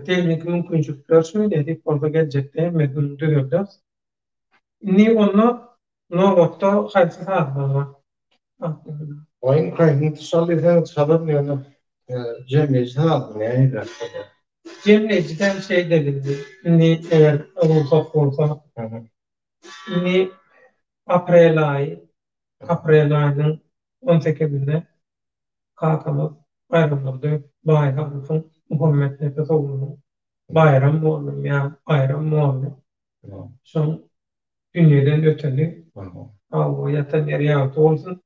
tehnik mümkinçilikler şöyle orada geljekde mezun düzeldir. Ni onu nowatda haýsy sahada
Oyun kaygını sallıyorum sanırım yani cemiyeti aldım yani rastladı.
Cemleyiciden şey dedildi. Ni eğer olursa ni April ayının 18'inde kalkamız bayramlarda bayramın Muhammed Nefes oğlunun bayram muallim ya bayram muallim. Son dünyadan öteli o yatan yer yağıtı olsun.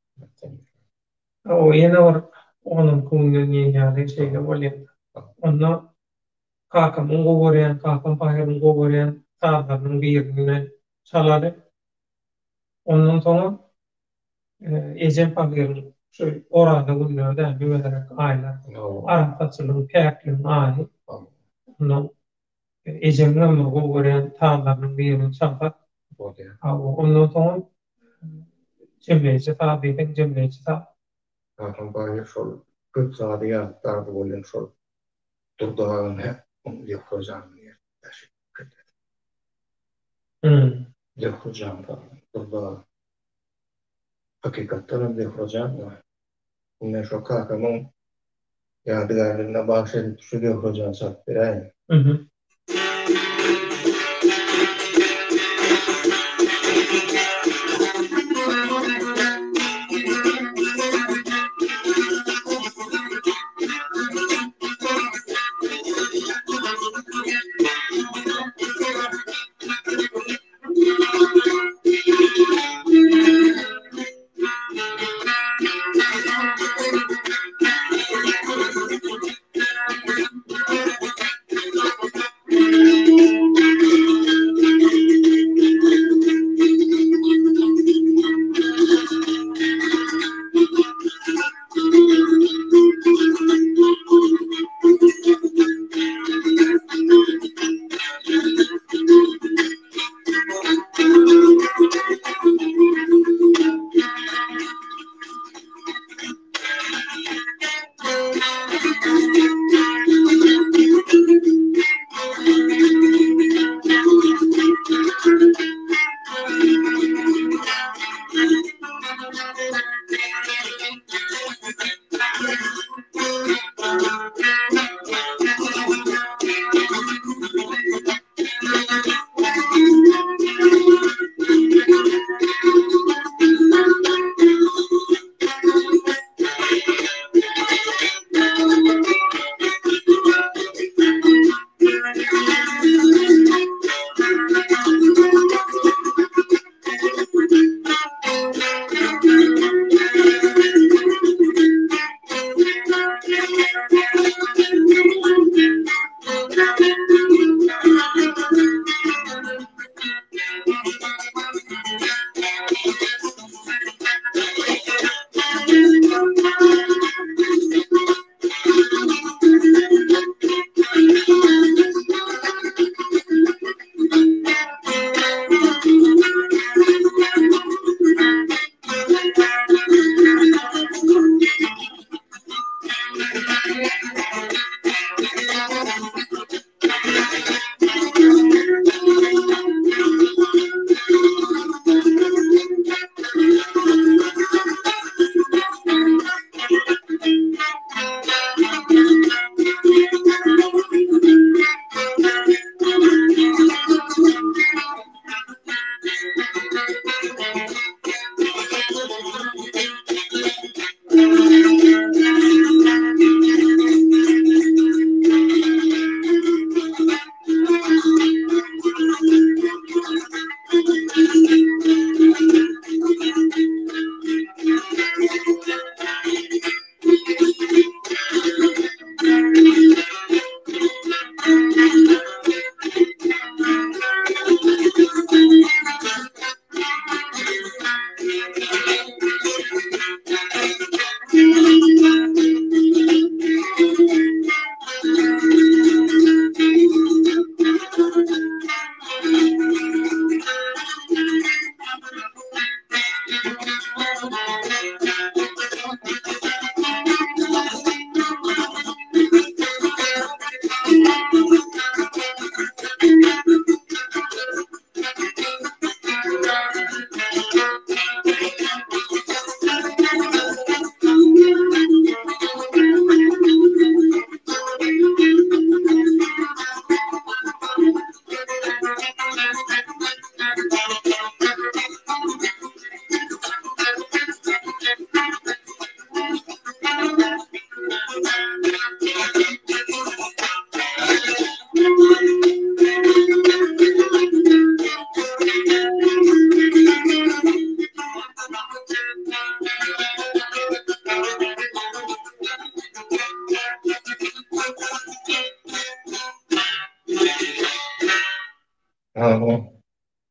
O yine var onun kumundan yeni şeyle olayım. Onunla kalkamın gogoreyen, kalkam bayramın gogoreyen sağlarının birine çaladı. Ondan sonra ejem pagyryň şu orada günlerde güwelerek aýlar. Araçylygyň käkliň aýy. Ondan ejemden gowy görýän taýlaryň birini çapar.
O diye.
Ondan sonra cemleyici ta deyden cemleyici ta.
Zaten bayağı şol 40 saat ya darbe bolan şol durdağın hep yapacağım diye. Yapacağım da durdağı. Hakikaten yapacağım da. Yine şu kakamın yadigarlarına bahşedip şu yapacağım sat birayım.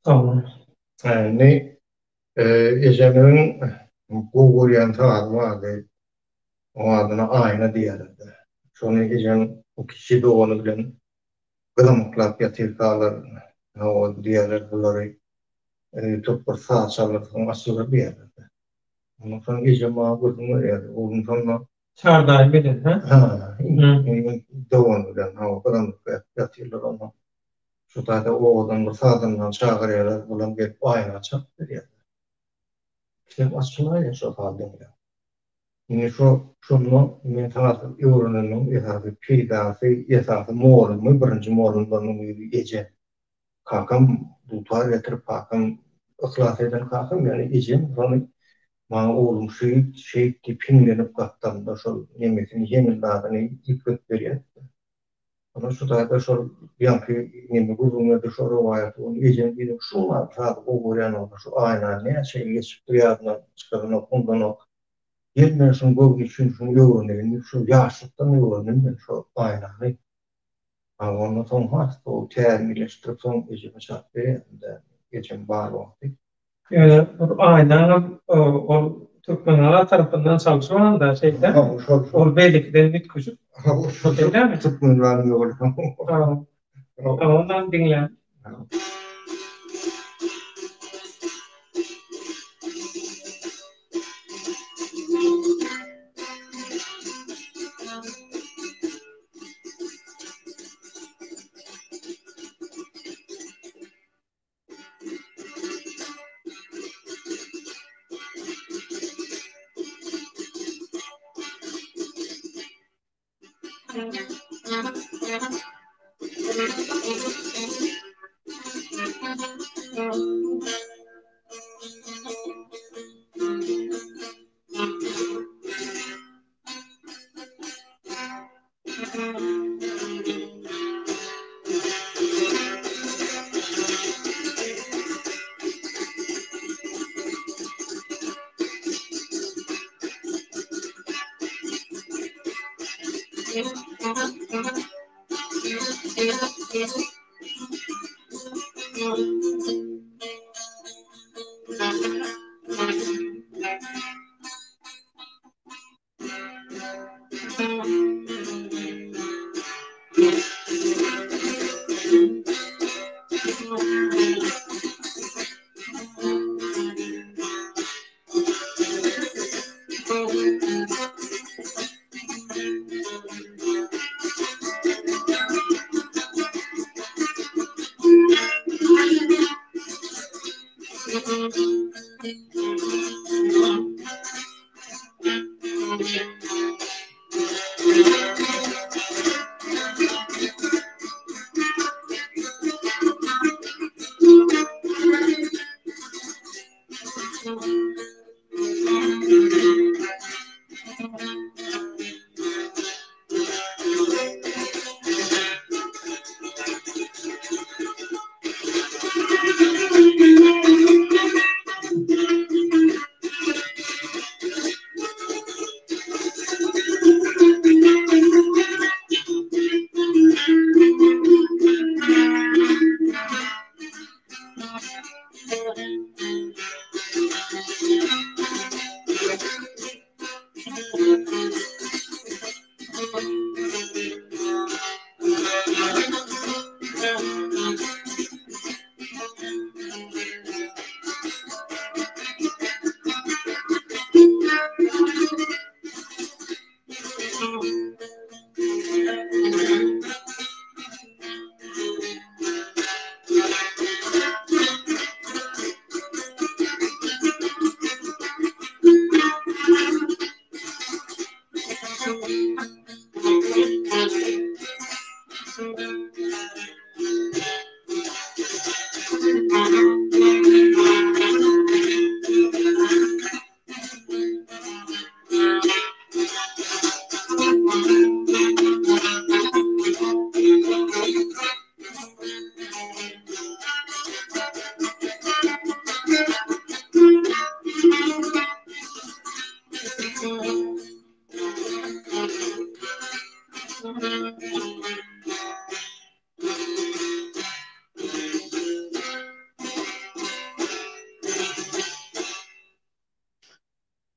Tamam.
Yani Ece'nin bu varyantı vardı. O adına ayna diýerdi. Şonu Ece'nin o kişi de onu bilen gılamıklap yatır kalır. O diğerler bunları Toplar sağ çalırsan aşırı bir yerde. Ondan sonra gece mağdurun öyle. Ondan sonra
Çardağ bilen ha?
ha,
Hı.
doğan ölen hava karanlık yatıyorlar ondan. Şu tayda o odanın sağdan çağırıyorlar. Bulan gelip ayna çaktır ya. İşte aslında ya şu halde ya. Yine şunu men tarafı öğrenelim. Esası peydası, esası moğolun, birinci moğolundan gece. Kakam tutar getirip kakam ıhlas eden kakam yani gece. Sonra bana oğlum şey tipinlenip kattan da şu yemesini yemin dağını yıkıp veriyor. Ama şu da şu yankı yemi gururuna da şu rivayet onu gecen gidip şu var saat o gören oldu şu aynen ne şey geçip rüyadan çıkarın ondan o yerine şunu bu için şunu öğrenelim şu yaşlıktan öğrenelim şu aynen ama ondan sonra hasta o termileştirip son geceme çarptı de geçen bağır vakti.
Yani aynen o Türkmenler tarafından çalışılan da şeyde
Ha o
o beylikten bitkuşup
ha o
öyle mi?
Türkmenlerin yolu.
Tamam. Ondan dinle.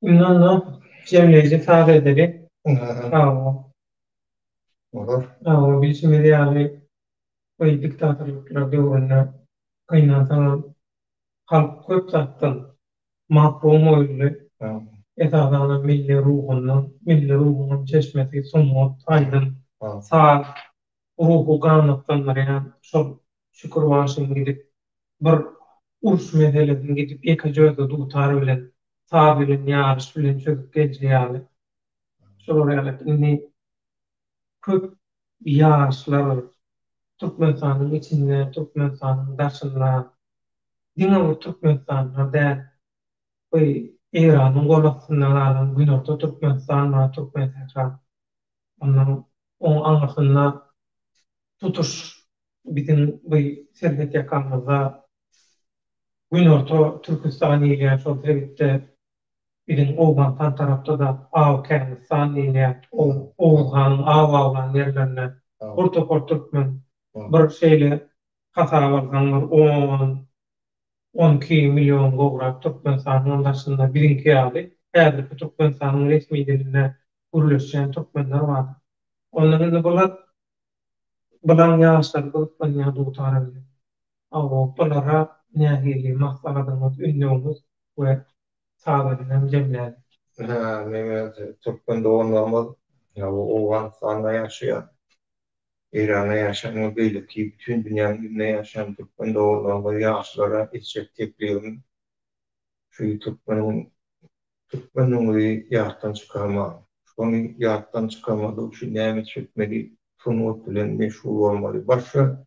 İnanla cemleyici tazeleri ama bilişim yani o diktatörlükler dövründe kaynatan halk köp zatdan mahrum öldü. Esasana milli ruhunun çeşmesi, sumut, aydın, sağ ruhu ganatlanmayan, şol şükür başın gidip, bir urs meselesini gidip, eka jözde dutar bilen, sağ bilen, yarış bilen çözüp geçirýärler. Şol oraya inni köp yaşlar Türkmenistan'ın içinde, Türkmenistan'ın daşında, diňe Türkmenistan'da däl, İran'ın golasyndan alan Günorta Türkmenistan we Türkmenistan. Ondan o anlasynda tutuş bizim bu servet yakamızda Günorta Türkistan ile şol sebepde bizim Oğuzhan tarafta da Kırgızistan ile Oğuzhan'ın Ağavlan yerlerine Orta Türkmen bir şeyle kasabalar 12 milyon gowrak Türkmenistan'ın daşynda birinki ýaly. Häzirki Türkmenistan'ın resmi diline gürleşen türkmenler bar. Onların bular bilen ýaşlar Türkmeniýa dugtara bilen. Awaplara nähili maslahatymyz, ünlüğümüz we sağlanan jemlädi.
Türkmen doğumlamız o Afganistan'da yaşayan, İran'da yaşayan belki bütün dünyanın yaşayan Türkmen doğumlamız yaşlara içecek tekliyim. Şu Türkmen'in yahtan çıkarma, onu yahtan çıkarmadığı için neymet çökmeli, sunut bilen meşhur olmalı. Başka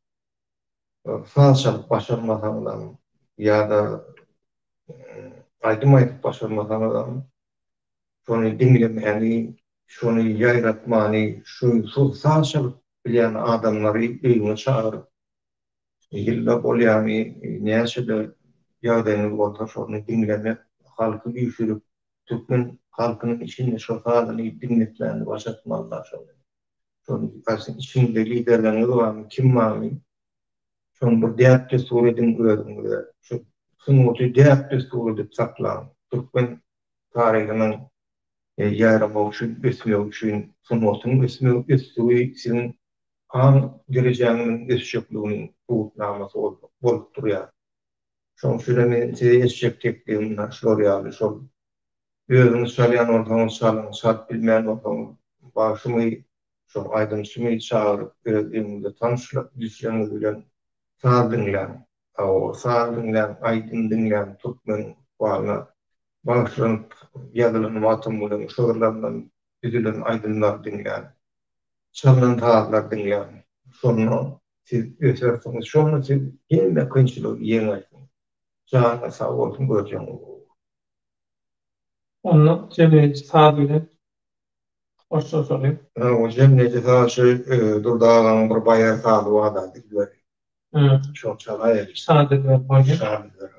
falsalık başarmadan ya da aydın başarmadan şonu dinlemeni, şonu yayratmani, şu falsalık bilen adamları ilmi çağırıp yılda bolyani neyse yağdayını olta şonu dinlemek, halkı büyüşürüp Türkmen halkının içinde şu halini dinletlerini başlatmalılar şonu. Şonu içinde liderlerini var, kim var mı? Şonu bir diyette suredin gördüm. Şu sunutu diyette suredip saklan. Türkmen tarihinin yarama üçün, üsmü üçün, sunutun üsmü sizin an geleceğinin eşekliğinin tuğutnaması olup duruyor. Şonu şöyle size eşek tekliğinden şuraya şol. Gözünü söyleyen ortamı salın, sat bilmeyen ortamı başımı şu aydın şimdi çağırıp gözümüzde tanışlık düşlerini bilen sağ dinleyen, aydın dinleyen Türkmen bağına başlanıp yazılan matımının şuurlarından üzülen aydınlar dinleyen, çalınan tağlar dinleyen, şunu siz ösersiniz, şunu siz yenme kınçılığı yenersiniz. Canına sağ olsun göreceğim.
Onu cemiyeci sağ bilen hoşça solayım.
O cemiyeci sağ durdağın bir bayağı sağ duada dikler. Çok çalay.
Sağ dikler.
Sağ dikler.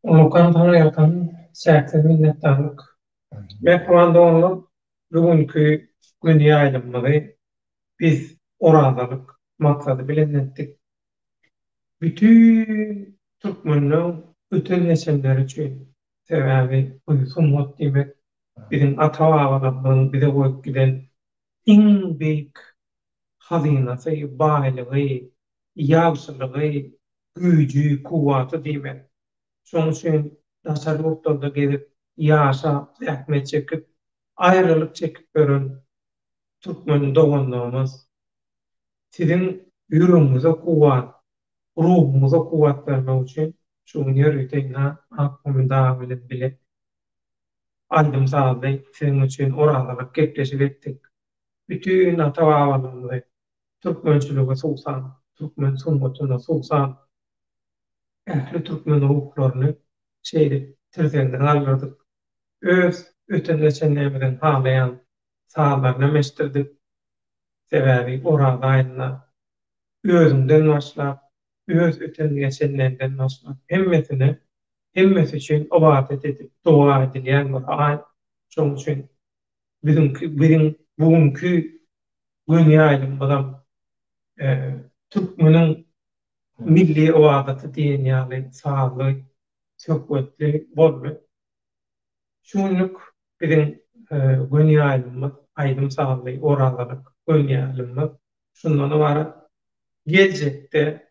Ulukan tanıyan sertli minnettarlık. Mehmanda onu bugünkü dünya ayrımları biz oradalık maksadı bilinettik. Bütün Türkmenliğin bütün nesilleri için sebebi uyusunluk demek. Bizim ata-babalarımızın bize koyup giden en büyük hazinası, bağlılığı, yavşılığı, gücü, kuvveti demek. Şoň üçin daşary ýurtlarda gezip, ýaşap, zähmet çekip, aýrylyk çekip gören türkmen doganlarymyz sizin ýüregiňize kuwat, ruhuňyza kuwat bermek üçin şu ýerüýteňä aklymda bilen bile aýdym sazdy sizin üçin oradalyk gepleşip etdik. Bütün ata-babalarymyzy türkmençiligi suwsan, türkmen sunnatyna suwsan, ähli türkmen ruhlaryny şeýle tirzenden aldyrdyk. Öz ötenleşenlerden halayan sahalarına meştirdik. Sebebi orada aýdyna özünden başlap, öz ötenleşenlerden başlap, hemmesi için obadet edip, dua edilýän bir aý. Şoň üçin bugünkü dünýä aýlymyzam türkmeniň milli obadaty diýen ýaly sazly, söhbetli boldy. Şunluk bizim dünýä aýlymyz, aýdym sazly, oradalyk dünýä aýlymyz. Şundan ibaret geljekde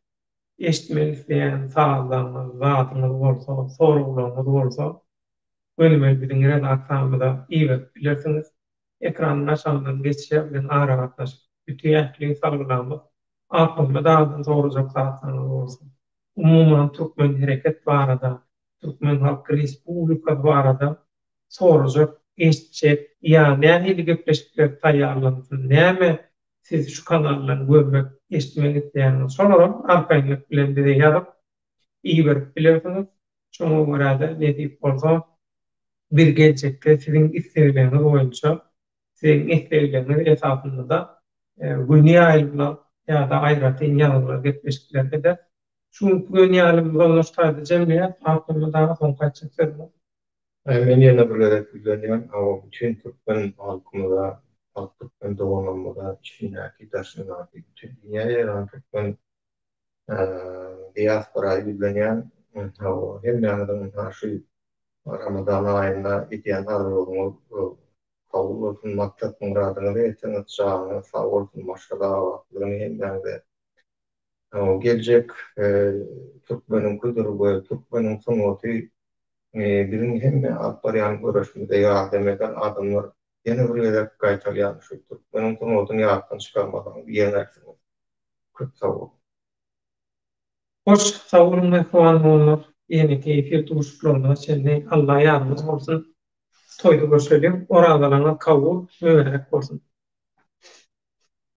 eşitmek isleýän sazlarymyz, zatymyz bolsa, soraglarymyz bolsa, önüme bizim redaktamyzda iýip bilersiňiz. Ekranyň aşagydan geçýär, bilen ara gatnaşyp, bütün ýetli salgylamy aklymda dağdan sorajak zatlaryň bolsa. Umumyň türkmen hereket barada, Türkmen Halk Respublikasy barada sorajak, eşitjek, nähili gepleşikler taýýarlansyn, näme siz şu kanallarny görmek, eşitmek isleýäňiz şolaram arkaňyk bilen bize ýazyp iýip bilersiňiz. Şoňa görä-de ne diýip bolsa, bir geljekde sizin islegleriniz boýunça, sizin islegleriniz esasında da dünýä aýlymyna ýa-da aýratyn ýalylar gepleşiklerge de şu dünýä aýlymyna ulaştyrdy jemgyýet aklymda soň kaçak.
Men ýene bir gezek bilýän, ama bütün türkmen halkymyza, türkmen doganlarymyza içindäki daşynaty bütün dünýäye ýaran türkmen diasporaýy bilýän, hem ýanydan haşy Ramazan aýynda edýän arzuwymyz kabul bolsun, maksat muradyny ýetmek üçin sag bolsun, maşallah, hem ýa-da geljek türkmeniň kültüri, türkmeniň sunaty birin hemme atbaryan görüşmede ýardam eden adamlar ýene bir gezek gaýtalýan şu türkmeniň sunatyny ýatdan çykarmadan ýeňersiň. Köp sag bol.
Hoş sag bolun mehmanlar. Yeni keyifli duruşlarına seni Allah yardımcı olsun. Toydu görüşelim. Oralarına kabul mübarek olsun.